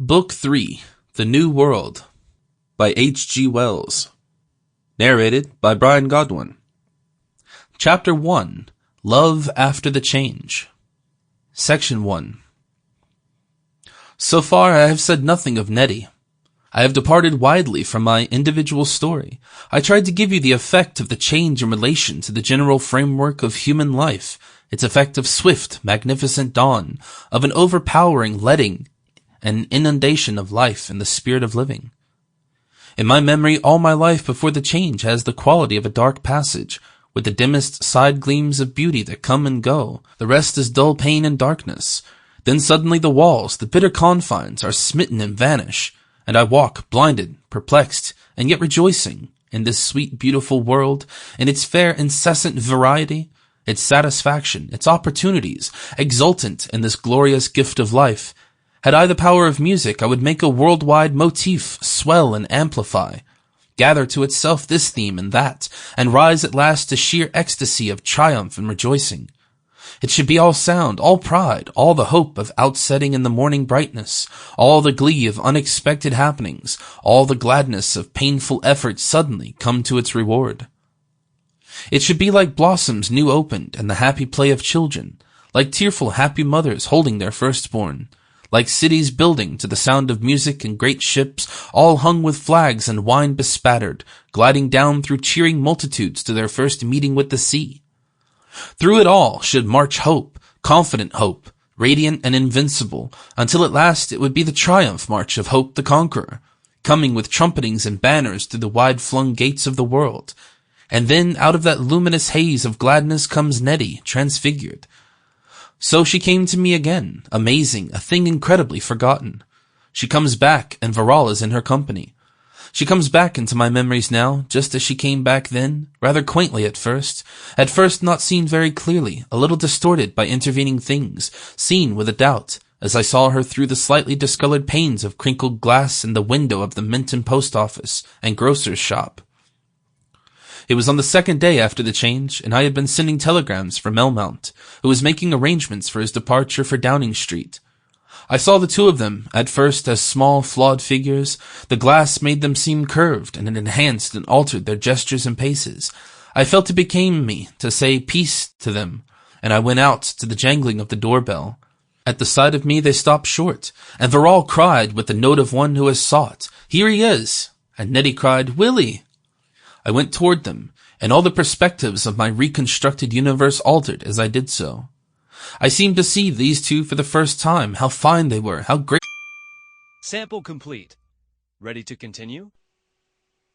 Book 3, The New World, by H.G. Wells. Narrated by Brian Godwin. Chapter 1, Love After the Change. Section 1. So far I have said nothing of Nettie. I have departed widely from my individual story. I tried to give you the effect of the change in relation to the general framework of human life, its effect of swift, magnificent dawn, of an overpowering letting, an inundation of life and the spirit of living. In my memory, all my life before the change has the quality of a dark passage, with the dimmest side gleams of beauty that come and go. The rest is dull pain and darkness. Then suddenly the walls, the bitter confines, are smitten and vanish, and I walk, blinded, perplexed, and yet rejoicing, in this sweet, beautiful world, in its fair, incessant variety, its satisfaction, its opportunities, exultant in this glorious gift of life. Had I the power of music, I would make a worldwide motif swell and amplify, gather to itself this theme and that, and rise at last to sheer ecstasy of triumph and rejoicing. It should be all sound, all pride, all the hope of outsetting in the morning brightness, all the glee of unexpected happenings, all the gladness of painful effort suddenly come to its reward. It should be like blossoms new opened and the happy play of children, like tearful happy mothers holding their firstborn, like cities building to the sound of music and great ships, all hung with flags and wine bespattered, gliding down through cheering multitudes to their first meeting with the sea. Through it all should march hope, confident hope, radiant and invincible, until at last it would be the triumph march of Hope the Conqueror, coming with trumpetings and banners through the wide-flung gates of the world. And then out of that luminous haze of gladness comes Nettie, transfigured. So she came to me again, amazing, a thing incredibly forgotten. She comes back, and Varral is in her company. She comes back into my memories now, just as she came back then, rather quaintly at first not seen very clearly, a little distorted by intervening things, seen with a doubt, as I saw her through the slightly discolored panes of crinkled glass in the window of the Minton post office and grocer's shop. It was on the second day after the change, and I had been sending telegrams for Melmount, who was making arrangements for his departure for Downing Street. I saw the two of them, at first as small, flawed figures. The glass made them seem curved, and it enhanced and altered their gestures and paces. I felt it became me to say peace to them, and I went out to the jangling of the doorbell. At the sight of me they stopped short, and Varral cried with the note of one who has sought, "Here he is!" And Nettie cried, "Willie!" I went toward them, and all the perspectives of my reconstructed universe altered as I did so. I seemed to see these two for the first time, how fine they were, how great. Sample complete. Ready to continue?